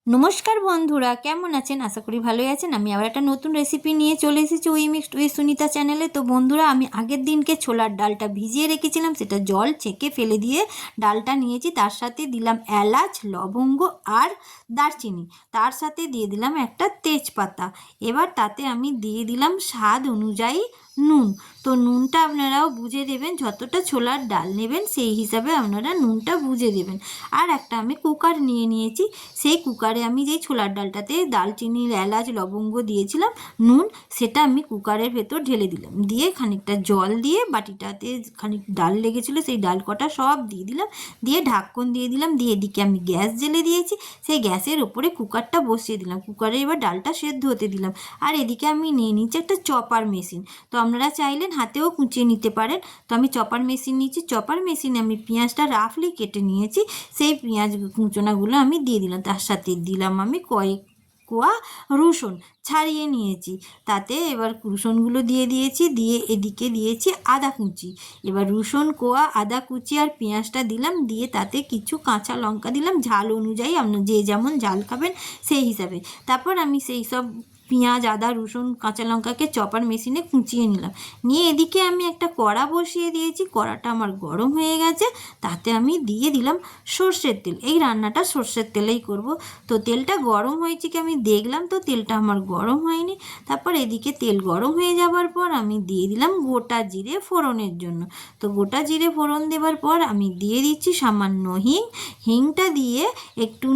নমস্কার বন্ধুরা, কেমন আছেন? আশা করি ভালোই আছেন। আমি আবার একটা নতুন রেসিপি নিয়ে চলে এসেছি উই মিক্সড উইথ সুনিতা চ্যানেলে। তো বন্ধুরা, আমি আগের দিনকে ছোলার ডালটা ভিজিয়ে রেখেছিলাম, সেটা জল ছেঁকে ফেলে দিয়ে ডালটা নিয়েছি। তার সাথে দিলাম এলাচ, লবঙ্গ আর দারচিনি। তার সাথে দিয়ে দিলাম একটা তেজপাতা। এবার তাতে আমি দিয়ে দিলাম স্বাদ অনুযায়ী নুন। তো নুনটা আপনারাও বুঝে দেবেন, যতটা ছোলার ডাল নেবেন সেই হিসাবে আপনারা নুনটা বুঝে দেবেন। আর একটা আমি কুকার নিয়ে নিয়েছি, সেই কুকারে আমি যেই ছোলার ডালটাতে দারচিনি, এলাচ, লবঙ্গ দিয়েছিলাম, নুন, সেটা আমি কুকারের ভেতর ঢেলে দিলাম। দিয়ে খানিকটা জল দিয়ে, বাটিটাতে খানিক ডাল লেগেছিলো সেই ডাল কটা সব দিয়ে দিলাম। দিয়ে ঢাক্কন দিয়ে দিলাম। দিয়ে এদিকে আমি গ্যাস জ্বেলে দিয়েছি, সেই গ্যাসের ওপরে কুকারটা বসিয়ে দিলাম। কুকারে এবার ডালটা সেদ্ধ হতে দিলাম। আর এদিকে আমি নিয়ে নিচ্ছি একটা চপার মেশিন। তো আপনারা চাইলেন হাতেও কুচিয়ে নিতে পারেন। তো আমি চপার মেশিন নিয়েছি। চপার মেশিনে আমি পেঁয়াজটা রাফলি কেটে নিয়েছি, সেই পেঁয়াজ কুচোনাগুলো আমি দিয়ে দিলাম। তার সাথে দিলাম আমি কয়েক কোয়া রসুন ছাড়িয়ে নিয়েছি, তাতে এবার রসুনগুলো দিয়ে দিয়েছি। দিয়ে এদিকে দিয়েছি আদা কুচি। এবার রসুন কোয়া, আদা কুচি আর পেঁয়াজটা দিলাম। দিয়ে তাতে কিছু কাঁচা লঙ্কা দিলাম, ঝাল অনুযায়ী, আপনার যে যেমন ঝাল খাবেন সেই হিসাবে। তারপর আমি সেই সব পেঁয়াজ, আদা, রসুন, কাঁচা লঙ্কাকে চপার মেশিনে কুচিয়ে নিলাম। নিয়ে এদিকে আমি একটা কড়া বসিয়ে দিয়েছি। কড়াটা আমার গরম হয়ে গেছে, তাতে আমি দিয়ে দিলাম সর্ষের তেল। এই রান্নাটা সর্ষের তেলেই করব। তো তেলটা গরম হয়েছে কি আমি দেখলাম, তো তেলটা আমার গরম হয়নি। তারপর এদিকে তেল গরম হয়ে যাবার পর আমি দিয়ে দিলাম গোটা জিরে ফোড়নের জন্য। তো গোটা জিরে ফোড়ন দেওয়ার পর আমি দিয়ে দিচ্ছি সামান্য হিং। হিংটা দিয়ে একটু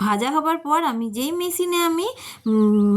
ভাজা হবার পর আমি যেই মেশিনে আমি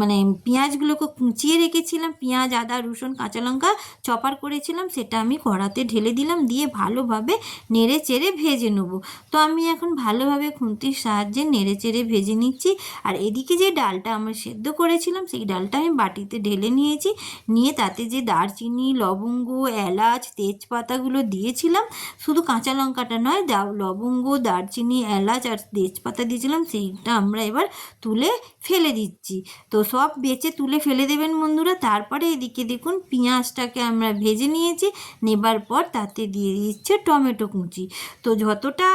মানে পেঁয়াজগুলোকে কুচিয়ে রেখেছিলাম, পেঁয়াজ, আদা, রসুন, কাঁচা লঙ্কা চপার করেছিলাম, সেটা আমি কড়াতে ঢেলে দিলাম। দিয়ে ভালোভাবে নেড়ে চেড়ে ভেজে নেব। তো আমি এখন ভালোভাবে খুন্তির সাহায্যে নেড়ে চেড়ে ভেজে নিচ্ছি। আর এদিকে যে ডালটা আমরা সেদ্ধ করেছিলাম, সেই ডালটা আমি বাটিতে ঢেলে নিয়েছি। নিয়ে তাতে যে দারচিনি, লবঙ্গ, এলাচ, তেজপাতাগুলো দিয়েছিলাম, শুধু কাঁচা লঙ্কাটা নয়, লবঙ্গ, দারচিনি, এলাচ আর তেজপাতা দিয়েছিলাম, সেইটা আমরা এবার তুলে ফেলে দিচ্ছি। তো সব বেচে তুলে ফেলে দেবেন বন্ধুরা। তারপরে এদিকে দেখুন পেঁয়াজটাকে আমরা ভেজে নিয়েছি। নেবার পর তাতে দিয়ে দিচ্ছে টমেটো কুচি। তো যতটা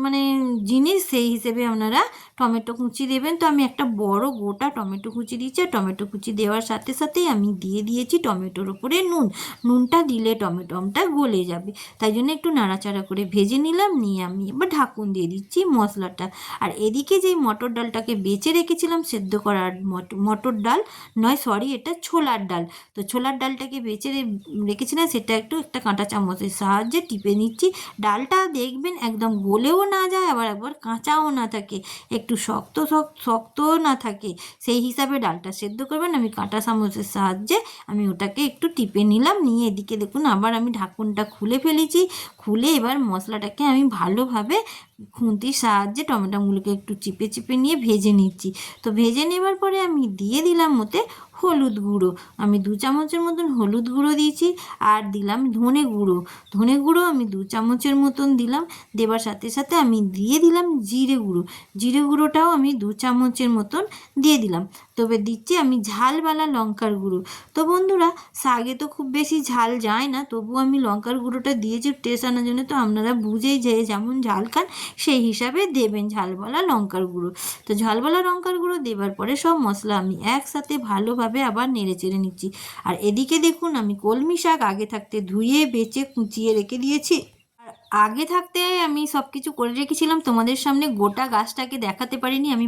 মানে জিনিস সেই হিসেবে আপনারা টমেটো কুচি দেবেন। তো আমি একটা বড় গোটা টমেটো কুচি দিচ্ছি। আর টমেটো কুচি দেওয়ার সাথে সাথেই আমি দিয়ে দিয়েছি টমেটোর ওপরে নুন। নুনটা দিলে টমেটোটা গলে যাবে, তাই জন্য একটু নাড়াচাড়া করে ভেজে নিলাম। নিয়ে আমি এবার ঢাকুন দিয়ে দিচ্ছি মশলাটা। আর এদিকে যেই মটর ডালটাকে বেঁচে রেখেছিলাম সেদ্ধ করার, মটর ডাল নয়, সরি, এটা ছোলার ডাল। তো ছোলার ডালটাকে বেঁচে রেখেছিলাম, সেটা একটু একটা কাঁটা চামচের সাহায্যে টিপে নিচ্ছি। ডালটা দেখবেন একদম গলেও না যায়, আবার একবার কাঁচাও না থাকে, একটু শক্ত শক্তও না থাকে, সেই হিসাবে ডালটা সেদ্ধ করবেন। আমি কাঁটা চামচের সাহায্যে আমি ওটাকে একটু টিপে নিলাম। নিয়ে এদিকে দেখুন আবার আমি ঢাকনটা খুলে ফেলেছি। খুলে এবার মশলাটাকে আমি ভালোভাবে খুন্তির সাহায্যে টমেটোগুলোকে একটু চিপে চিপে নিয়ে ভেজে নিচ্ছি। তো ভেজে নেবার পরে আমি দিয়ে দিলাম ওতে হলুদ গুঁড়ো। আমি 2 চামচের মতন হলুদ গুঁড়ো দিয়েছি। আর দিলাম ধনে গুঁড়ো। ধনে গুঁড়ো আমি 2 চামচের মতন দিলাম। দেবার সাথে সাথে আমি দিয়ে দিলাম জিরে গুঁড়ো। জিরে গুঁড়োটাও আমি 2 চামচের মতন দিয়ে দিলাম। তবে দিচ্ছি আমি ঝালওয়ালা লঙ্কার গুঁড়ো। তো বন্ধুরা, শাকে তো খুব বেশি ঝাল যায় না, তবু আমি লঙ্কার গুঁড়োটা দিয়েছি টেস্ট আনার জন্য। তো আপনারা বুঝেই যে যেমন ঝাল খান সেই হিসাবে দেবেন ঝালওয়ালা লঙ্কার গুঁড়ো। তো ঝালওয়ালা লঙ্কার গুঁড়ো দেবার পরে সব মশলা আমি একসাথে ভালোভাবে আবার নেড়ে চেড়ে নিচ্ছি। আর এদিকে দেখুন আমি কলমি শাক আগে থাকতে ধুয়ে বেছে কুচিয়ে রেখে দিয়েছি। আগে থাকতে আমি সব কিছু করে রেখেছিলাম, তোমাদের সামনে গোটা গাছটাকে দেখাতে পারিনি। আমি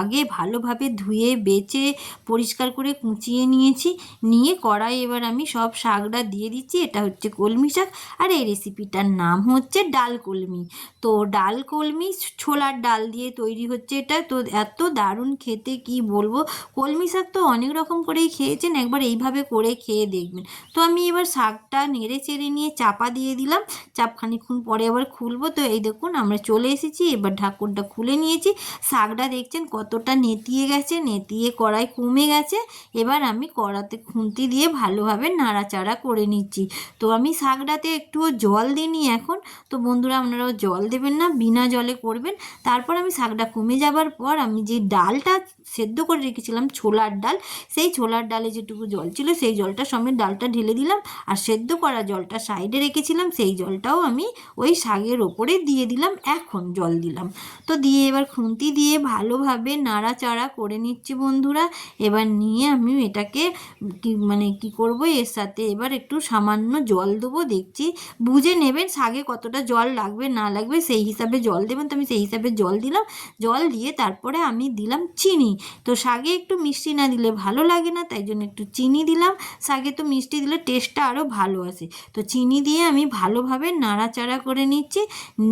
আগে ভালোভাবে ধুয়ে বেছে পরিষ্কার করে কুচিয়ে নিয়েছি। নিয়ে কড়াই এবার আমি সব শাকটা দিয়ে দিচ্ছি। এটা হচ্ছে কলমি শাক, আর এই রেসিপিটার নাম হচ্ছে ডাল কলমি। তো ডাল কলমি ছোলার ডাল দিয়ে তৈরি হচ্ছে এটা। তো এত দারুণ খেতে কি বলবো। কলমি শাক তো অনেক রকম করেই খেয়েছেন, একবার এইভাবে করে খেয়ে দেখবেন। তো আমি এবার শাকটা নেড়ে চেড়ে নিয়ে চাপা দিয়ে দিলাম। খানিকক্ষণ পরে আবার খুলবো। তো এই দেখুন আমরা চলে এসেছি। এবার ঢাকনটা খুলে নিয়েছি। শাকটা দেখছেন কতটা নেতিয়ে গেছে, নেতিয়ে কড়াই কমে গেছে। এবার আমি কড়াতে খুন্তি দিয়ে ভালোভাবে নাড়াচাড়া করে নিচ্ছি। তো আমি শাকটাতে একটুও জল দিইনি এখন। তো বন্ধুরা, আপনারাও জল দেবেন না, বিনা জলে করবেন। তারপর আমি শাকটা কমে যাবার পর আমি যে ডালটা সেদ্ধ করে রেখেছিলাম ছোলার ডাল, সেই ছোলার ডালে যেটুকু জল ছিল সেই জলটা সমেত ডালটা ঢেলে দিলাম, আর সেদ্ধ করা জলটা সাইডে রেখেছিলাম সেই জলটাও আমি ওই শাকের ওপরে দিয়ে দিলাম, এখন জল দিলাম। তো দিয়ে এবার খুন্তি দিয়ে ভালোভাবে নাড়াচাড়া করে নিচ্ছি বন্ধুরা। এবার নিয়ে আমি এটাকে কি করব, এর সাথে এবার একটু সামান্য জল দেবো, দেখছি বুঝে নেবেন শাকে কতটা জল লাগবে না লাগবে সেই হিসাবে জল দেবেন। তো আমি সেই হিসাবে জল দিলাম, জল দিয়ে তারপরে আমি দিলাম চিনি। তো শাকে একটু মিষ্টি না দিলে ভালো লাগে না, তাই জন্য একটু চিনি দিলাম। শাকে তো মিষ্টি দিলে টেস্টটা আরও ভালো আসে। তো চিনি দিয়ে আমি ভালোভাবে নাড়াচাড়া করে নিচ্ছি,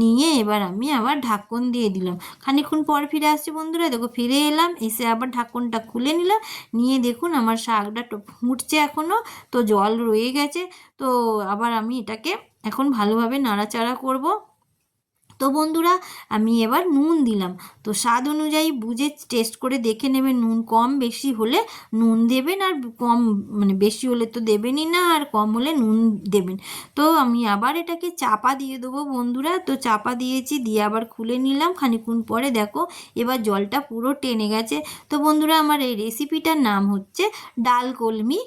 নিয়ে এবার আমি আবার ঢাকন দিয়ে দিলাম। খানিকক্ষণ পর ফিরে আসছি বন্ধুরা, দেখো ফিরে এলাম, এসে আবার ঢাকনটা খুলে নিলাম, নিয়ে দেখুন আমার শাকটা ফুটছে এখনও, তো জল রয়ে গেছে। তো আবার আমি এটাকে এখন ভালোভাবে নাড়াচাড়া করব। তো বন্ধুরা আমি এবার নুন দিলাম, তো স্বাদ অনুযায়ী বুঝে টেস্ট করে দেখে নেবেন, নুন কম বেশি হলে নুন দেবেন, আর কম বেশি হলে তো দেবেনই না, আর কম হলে নুন দেবেন। তো আমি আবার এটাকে চাপা দিয়ে দেবো বন্ধুরা। তো চাপা দিয়েছি, দিয়ে আবার খুলে নিলাম খানিকক্ষণ পরে, দেখো এবার জলটা পুরো টেনে গেছে। তো বন্ধুরা আমার এই রেসিপিটার নাম হচ্ছে ডাল কলমি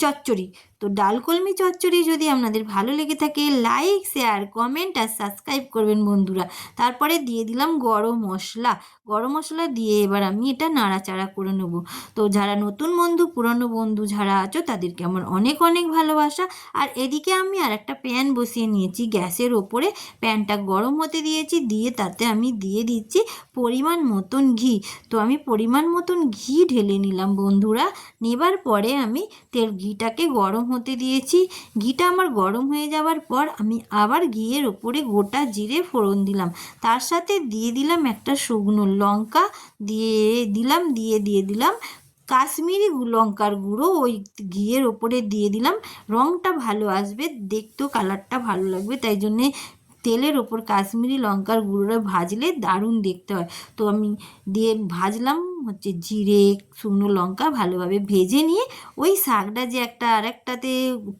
চচ্চড়ি। তো ডাল কলমি চচ্চড়ি যদি আপনাদের ভালো লেগে থাকে লাইক শেয়ার কমেন্ট আর সাবস্ক্রাইব করবেন বন্ধুরা। তারপরে দিয়ে দিলাম গরম মশলা, গরম মশলা দিয়ে এবার আমি এটা নাড়াচাড়া করে নেব। তো যারা নতুন বন্ধু পুরনো বন্ধু যারা আছো তাদেরকে আমার অনেক অনেক ভালোবাসা। আর এদিকে আমি আর একটা প্যান বসিয়ে নিয়েছি গ্যাসের ওপরে, প্যানটা গরম হতে দিয়েছি, দিয়ে তাতে আমি দিয়ে দিচ্ছি পরিমাণ মতন ঘি। তো আমি পরিমাণ মতন ঘি ঢেলে নিলাম বন্ধুরা। নেবার পরে আমি ঘিটাকে গরম হতে দিয়েছি, ঘিটা আমার গরম হয়ে যাওয়ার পর আমি আবার ঘিয়ের ওপরে গোটা জিরে ফোড়ন দিলাম, তার সাথে দিয়ে দিলাম একটা শুকনো লঙ্কা, দিয়ে দিলাম কাশ্মীরি লঙ্কার গুঁড়ো, ওই ঘিয়ের ওপরে দিয়ে দিলাম। রঙটা ভালো আসবে, দেখতেও কালারটা ভালো লাগবে, তাই জন্যে তেলের ওপর কাশ্মীরি লঙ্কার গুঁড়োটা ভাজলে দারুণ দেখতে হয়। তো আমি দিয়ে ভাজলাম জিরে শুকনো লঙ্কা, ভালোভাবে ভেজে নিয়ে ওই শাকটা যে আরেকটাতে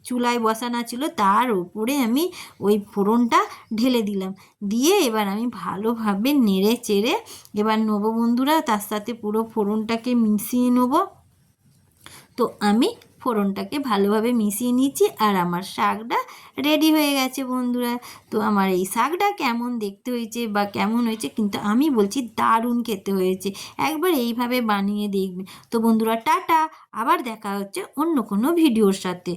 চুলায় বসানো ছিল তার ওপরে আমি ওই ফোড়নটা ঢেলে দিলাম, দিয়ে এবার আমি ভালোভাবে নেড়ে চেড়ে এবার নেবো বন্ধুরা, তার সাথে পুরো ফোড়নটাকে মিশিয়ে নেবো। তো আমি ফোড়নটাকে ভালোভাবে মিশিয়ে নিচ্ছি, আর আমার শাকটা রেডি হয়ে গেছে বন্ধুরা। তো আমার এই শাকটা কেমন দেখতে হয়েছে বা কেমন হয়েছে, কিন্তু আমি বলছি দারুণ খেতে হয়েছে, একবার এইভাবে বানিয়ে দেখবে। তো বন্ধুরা টাটা, আবার দেখা হচ্ছে অন্য কোনো ভিডিওর সাথে।